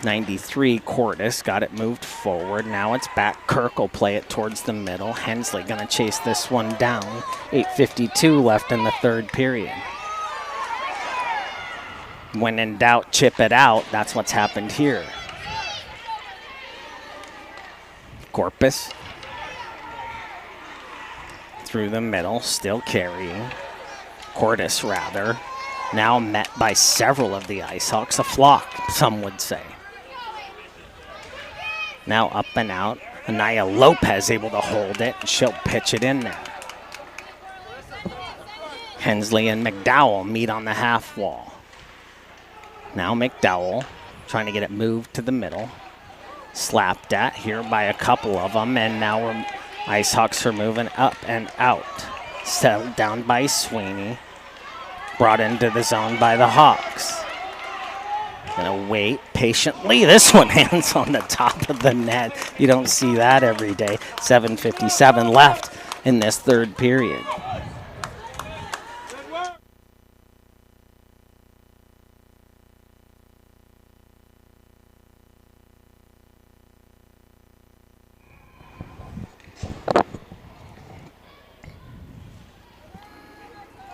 93, Cordes got it moved forward. Now it's back. Kirk will play it towards the middle. Hensley going to chase this one down. 8:52 left in the third period. When in doubt, chip it out. That's what's happened here. Corpus through the middle, still carrying. Cordes, rather. Now met by several of the IceHawks, a flock, some would say. Now up and out. Anaya Lopez able to hold it. She'll pitch it in there. Hensley and McDowell meet on the half wall. Now McDowell trying to get it moved to the middle. Slapped at here by a couple of them, and now IceHawks are moving up and out. Settled down by Sweeney. Brought into the zone by the Hawks. Gonna wait patiently. This one lands on the top of the net. You don't see that every day. 7:57 left in this third period.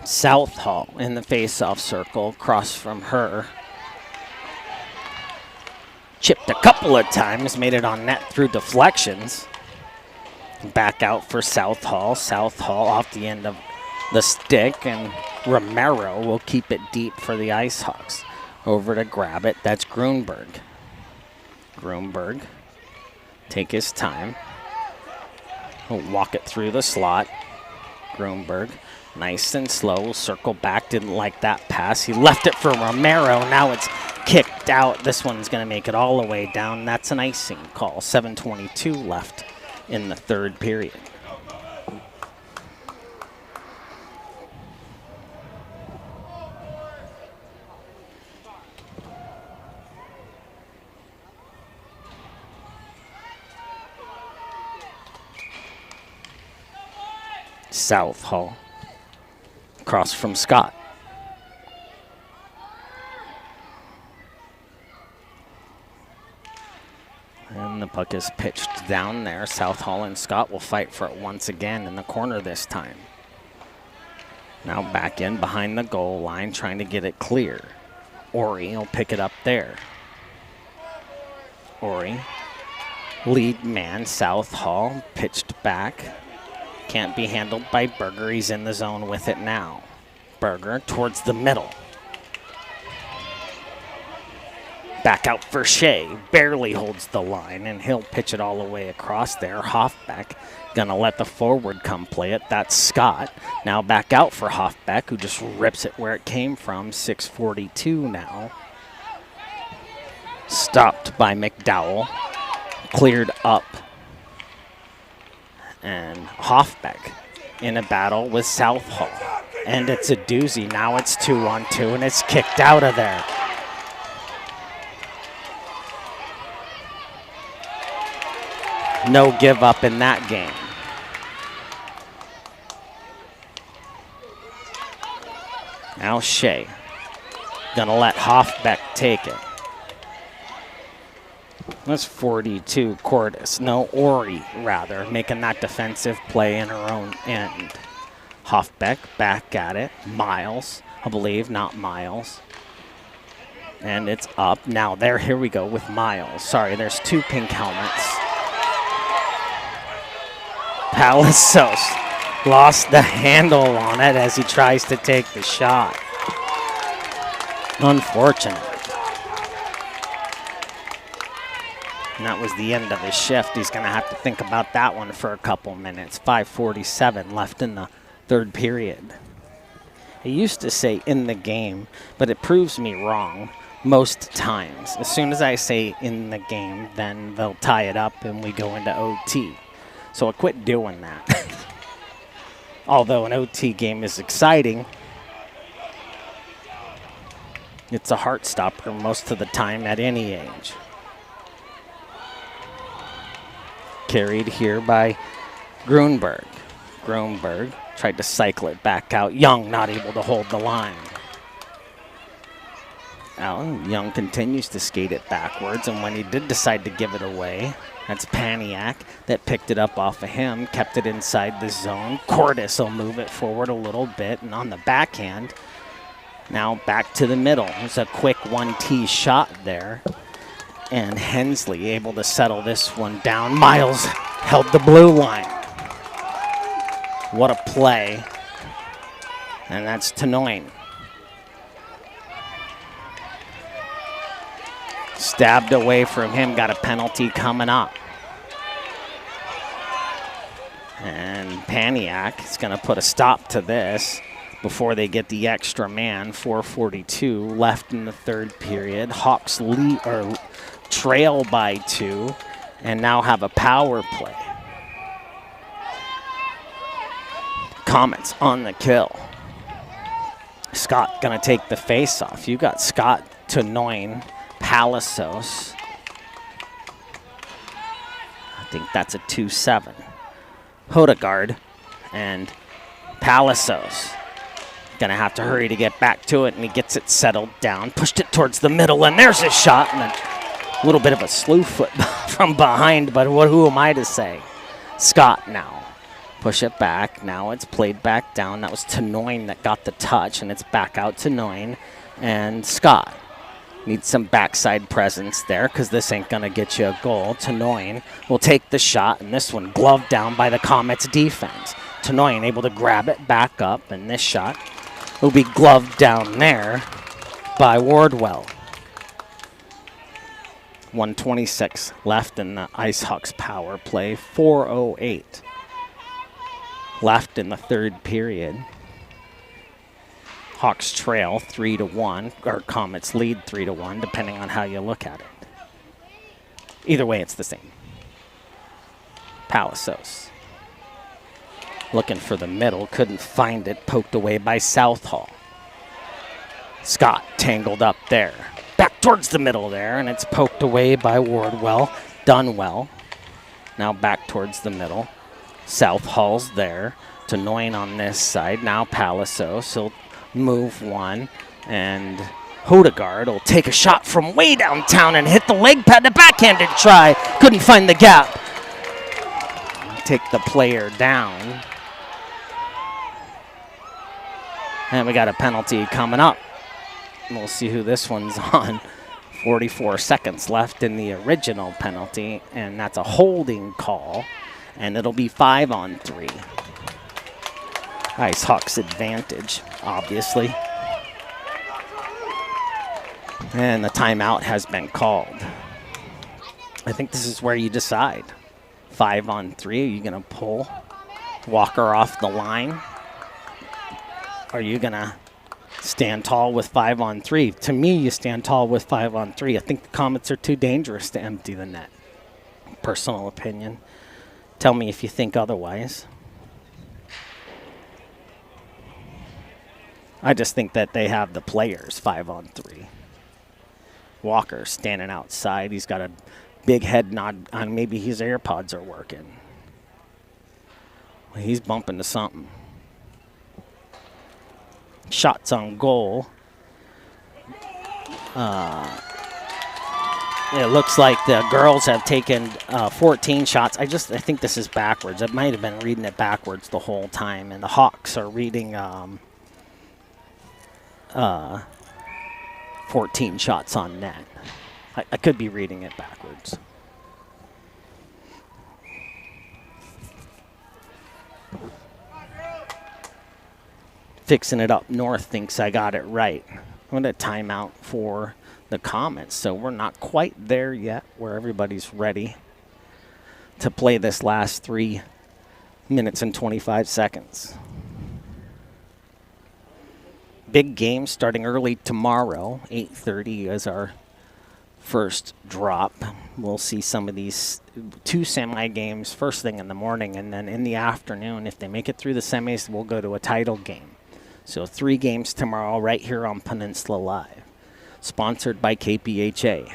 Southall in the face-off circle, across from her. Chipped a couple of times, made it on net through deflections. Back out for Southall. Southall off the end of the stick, and Romero will keep it deep for the IceHawks. Over to grab it, that's Grunberg. Grunberg, take his time. He'll walk it through the slot. Grunberg. Nice and slow, circle back, didn't like that pass. He left it for Romero, now it's kicked out. This one's gonna make it all the way down. That's an icing call. 7:22 left in the third period. Southall. Across from Scott. And the puck is pitched down there. Southall and Scott will fight for it once again in the corner this time. Now back in behind the goal line, trying to get it clear. Ori will pick it up there. Ori, lead man, Southall, pitched back. Can't be handled by Berger. He's in the zone with it now. Berger towards the middle. Back out for Shea. Barely holds the line, and he'll pitch it all the way across there. Hoffbeck gonna let the forward come play it. That's Scott. Now back out for Hoffbeck, who just rips it where it came from. 6:42 now. Stopped by McDowell. Cleared up. And Hoffbeck in a battle with Southall. And it's a doozy. Now it's 2-on-2, and it's kicked out of there. No give up in that game. Now Shea gonna let Hoffbeck take it. That's 42 Cordis. No, Ori rather, making that defensive play in her own end. Hoffbeck back at it. Miles, I believe, not Miles. And it's up. Now there, here we go with Miles. Sorry, there's two pink helmets. Palacios lost the handle on it as he tries to take the shot. Unfortunate. And that was the end of his shift. He's going to have to think about that one for a couple minutes. 5:47 left in the third period. I used to say in the game, but it proves me wrong most times. As soon as I say in the game, then they'll tie it up and we go into OT. So I quit doing that. Although an OT game is exciting, it's a heart stopper most of the time at any age. Carried here by Grunberg. Grunberg tried to cycle it back out. Young not able to hold the line. Allen Young continues to skate it backwards, and when he did decide to give it away, that's Paniak that picked it up off of him, kept it inside the zone. Cordis will move it forward a little bit, and on the backhand, now back to the middle. There's a quick 1-tee shot there, and Hensley able to settle this one down. Miles held the blue line. What a play. And that's Tenoin. Stabbed away from him, got a penalty coming up. And Paniak is going to put a stop to this before they get the extra man. 4:42 left in the third period. Hawks lead, or trail by 2 and now have a power play. Comets on the kill. Scott going to take the face off. You got Scott, Tenoin, Palacios. I think that's a 2-7. Hodegaard and Palacios. Gonna have to hurry to get back to it, and he gets it settled down. Pushed it towards the middle, and there's his shot. And a little bit of a slew foot from behind, but who am I to say? Scott now. Push it back. Now it's played back down. That was Tenoin that got the touch, and it's back out to Tenoin. And Scott needs some backside presence there because this ain't going to get you a goal. Tenoin will take the shot, and this one gloved down by the Comets defense. Tenoin able to grab it back up, and this shot will be gloved down there by Wardwell. 1:26 left in the IceHawks power play. 4:08 left in the third period. Hawks trail 3-1, or Comets lead 3-1, depending on how you look at it. Either way, it's the same. Palacios looking for the middle, couldn't find it, poked away by Southall. Scott tangled up there. Back towards the middle there, and it's poked away by Wardwell. Done well. Now back towards the middle. Southall's there. Tenoin on this side. Now Palacios. He'll move one, and Hodegaard will take a shot from way downtown and hit the leg pad. The backhanded try. Couldn't find the gap. Take the player down. And we got a penalty coming up. We'll see who this one's on. 44 seconds left in the original penalty, and that's a holding call, and it'll be 5-on-3. Ice Hawks advantage, obviously. And the timeout has been called. I think this is where you decide. 5-on-3, are you going to pull Walker off the line? Are you going to stand tall with 5-on-3? To me, you stand tall with 5-on-3. I think the Comets are too dangerous to empty the net. Personal opinion. Tell me if you think otherwise. I just think that they have the players 5-on-3. Walker standing outside. He's got a big head nod on. Maybe his AirPods are working. Well, he's bumping to something. Shots on goal. It looks like the girls have taken 14 shots. I think this is backwards. I might have been reading it backwards the whole time, and the Hawks are reading 14 shots on net. I could be reading it backwards. Fixing it up north thinks I got it right. I'm going to timeout for the Comets, so we're not quite there yet where everybody's ready to play this last 3 minutes and 25 seconds. Big game starting early tomorrow. 8:30 is our first drop. We'll see some of these 2 semi games first thing in the morning, and then in the afternoon, if they make it through the semis, we'll go to a title game. So 3 games tomorrow right here on Peninsula Live. Sponsored by KPHA.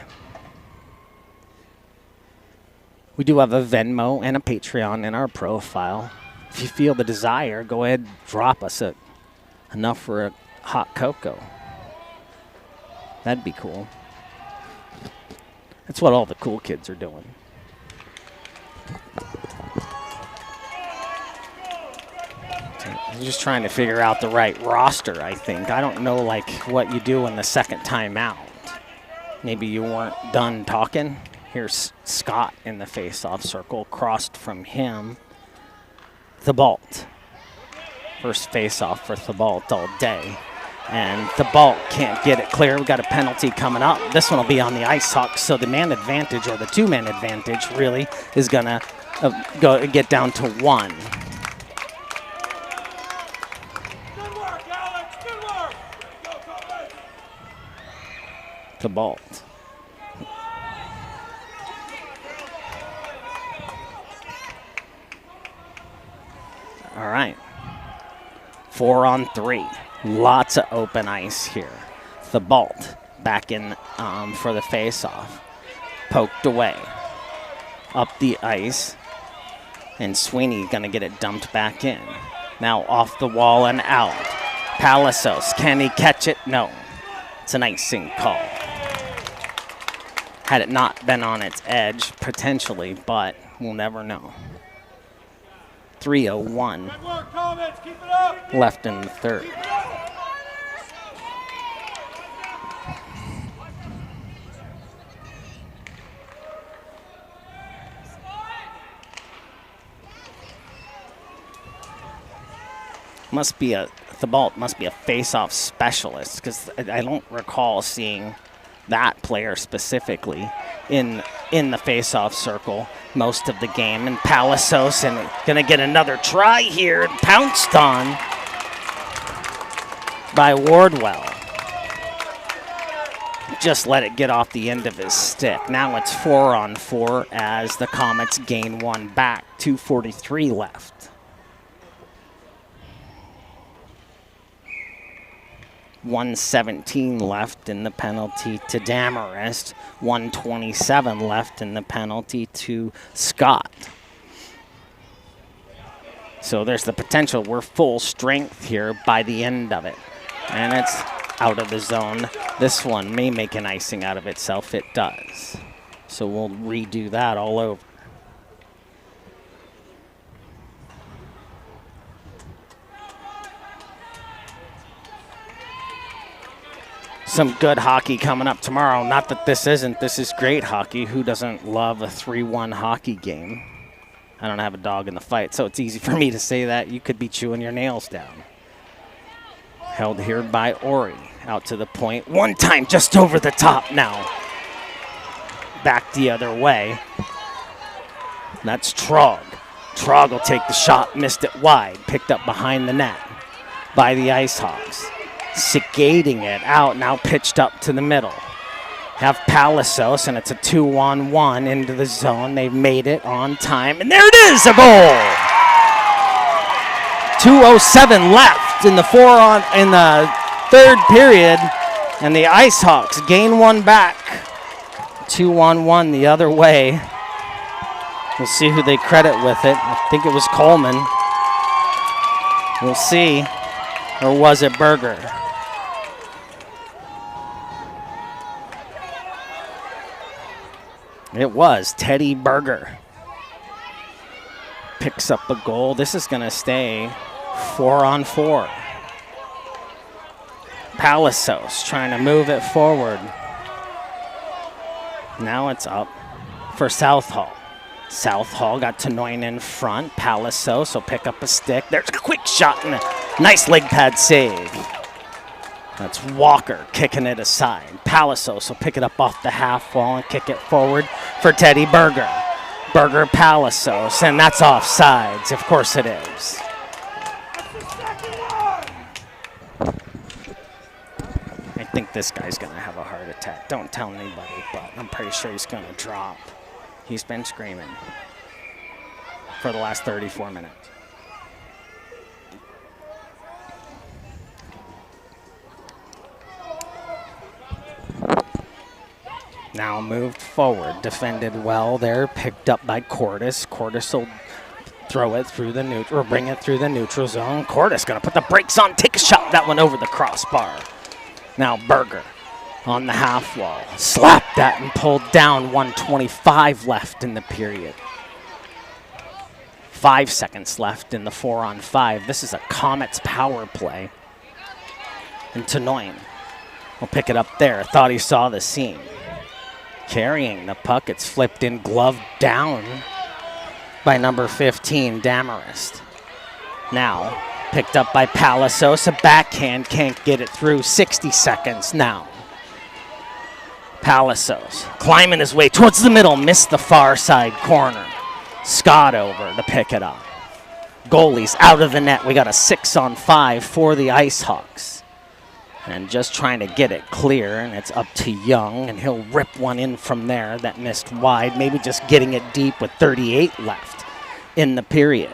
We do have a Venmo and a Patreon in our profile. If you feel the desire, go ahead and drop us enough for a hot cocoa. That'd be cool. That's what all the cool kids are doing. I'm just trying to figure out the right roster, I think. I don't know, like, what you do in the second time out. Maybe you weren't done talking. Here's Scott in the face-off circle. Crossed from him. Thibault. First face-off for Thibault all day. And Thibault can't get it clear. We've got a penalty coming up. This one will be on the Ice Hawks, so the man advantage, or the 2-man advantage, really, is going to get down to 1. Thibault. All right. 4-on-3. Lots of open ice here. Thibault back in for the face-off. Poked away. Up the ice. And Sweeney going to get it dumped back in. Now off the wall and out. Palacios, can he catch it? No. It's an icing call. Had it not been on its edge, potentially, but we'll never know. 3:01 left in the third. Thibault must be a face-off specialist, because I don't recall seeing that player specifically in the face-off circle most of the game. And Palacios and gonna get another try here, pounced on by Wardwell. Just let it get off the end of his stick. Now it's 4-on-4 as the Comets gain 1 back. 2:43 left. .117 left in the penalty to Damarist. 1:27 left in the penalty to Scott. So there's the potential. We're full strength here by the end of it. And it's out of the zone. This one may make an icing out of itself. It does. So we'll redo that all over. Some good hockey coming up tomorrow. Not that this isn't. This is great hockey. Who doesn't love a 3-1 hockey game? I don't have a dog in the fight, so it's easy for me to say that. You could be chewing your nails down. Held here by Ori. Out to the point. One time just over the top now. Back the other way. That's Trog. Trog will take the shot. Missed it wide. Picked up behind the net by the Ice Hawks. Skating it out. Now pitched up to the middle. Have Palasos, and it's a 2-on-1 into the zone. They've made it on time, and there it is, a goal. 2:07 left in the third period, and the Ice Hawks gain one back. 2-on-1 the other way. We'll see who they credit with it. I think it was Coleman. We'll see. Or was it Berger? It was Teddy Berger. Picks up a goal. This is going to stay 4-on-4. Palasos trying to move it forward. Now it's up for Southall. Southall got Tenoin in front. Palasos will pick up a stick. There's a quick shot and a nice leg pad save. That's Walker kicking it aside. Palasos will pick it up off the half wall and kick it forward for Teddy Berger. Berger Palasos, and that's offsides. Of course it is. I think this guy's going to have a heart attack. Don't tell anybody, but I'm pretty sure he's going to drop. He's been screaming for the last 34 minutes. Now moved forward, defended well there, picked up by Cordes. Cordes will throw it through the neutral, or bring it through the neutral zone. Cordes gonna put the brakes on, take a shot, that one over the crossbar. Now Berger on the half wall, slapped that and pulled down. 1:25 left in the period. 5 seconds left in the 4-on-5. This is a Comets power play. And Tenoin will pick it up there. Thought he saw the seam. Carrying the puck, it's flipped in, gloved down by number 15, Damarist. Now, picked up by Palasos, a backhand, can't get it through. 60 seconds now. Palasos climbing his way towards the middle, missed the far side corner. Scott over to pick it up. Goalies out of the net. We got a 6-on-5 for the Ice Hawks. And just trying to get it clear, and it's up to Young, and he'll rip one in from there that missed wide, maybe just getting it deep with 38 left in the period.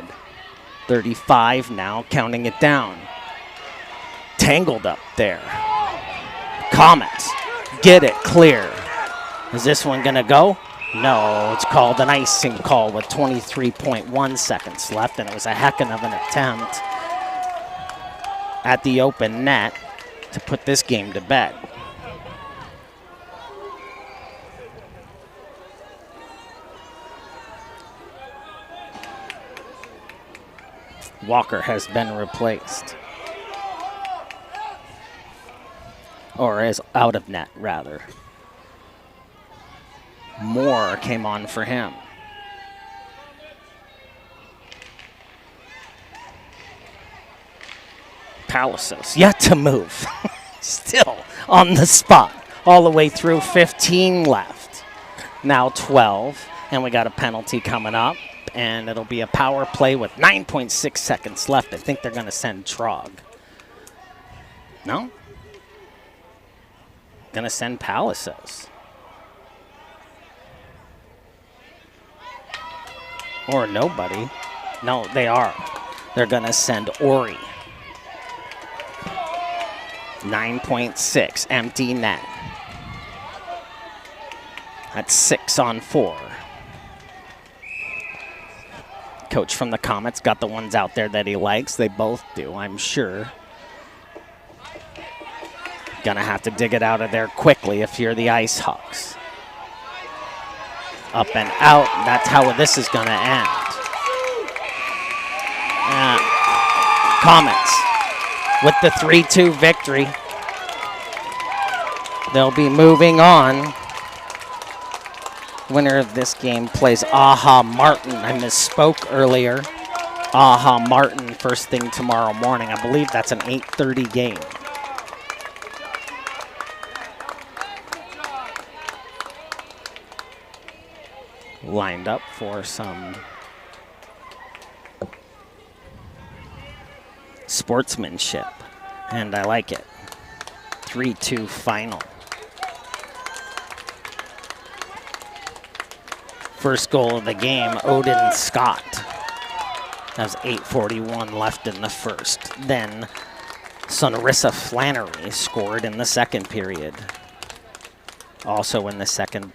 35 now, counting it down. Tangled up there. Comets get it clear. Is this one going to go? No, it's called an icing call with 23.1 seconds left, and it was a heckin' of an attempt at the open net to put this game to bed. Walker has been replaced. Or is out of net, rather. Moore came on for him. Palasos yet to move. Still on the spot. All the way through. 15 left. Now 12. And we got a penalty coming up. And it'll be a power play with 9.6 seconds left. I think they're going to send Trog. No? Going to send Palasos. Or nobody. No, they are. They're going to send Ori. 9.6, empty net. That's 6-on-4. Coach from the Comets got the ones out there that he likes. They both do, I'm sure. Gonna have to dig it out of there quickly if you're the Ice Hawks. Up and out, that's how this is gonna end. Comets with the 3-2 victory. They'll be moving on Winner of this game plays Aha Martin. I misspoke earlier. Aha Martin first thing tomorrow morning. I believe that's an 8:30 game. Lined up for some sportsmanship, and I like it. 3-2 final. First goal of the game, Odin Scott. That was 8:41 left in the first. Then Sonrissa Flannery scored in the second period. Also in the second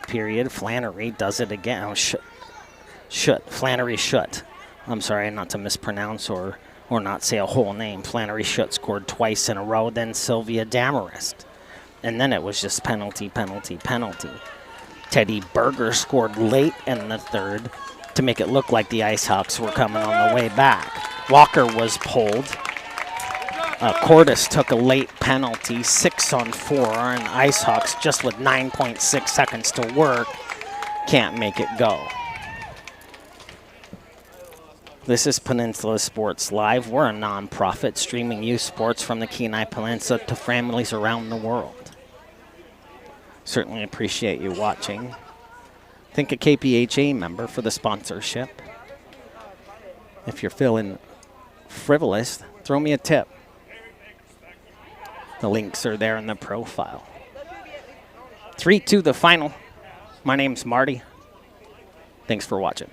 period, Flannery does it again. Oh, Flannery Schutt. I'm sorry not to mispronounce or not say a whole name. Flannery Schutt scored twice in a row, then Sylvia Damarist. And then it was just penalty, penalty, penalty. Teddy Berger scored late in the third to make it look like the IceHawks were coming on the way back. Walker was pulled. Cordes took a late penalty, 6-on-4, and IceHawks, just with 9.6 seconds to work, can't make it go. This is Peninsula Sports Live. We're a nonprofit streaming youth sports from the Kenai Peninsula to families around the world. Certainly appreciate you watching. Thank a KPHA member for the sponsorship. If you're feeling frivolous, throw me a tip. The links are there in the profile. 3-2 the final. My name's Marty. Thanks for watching.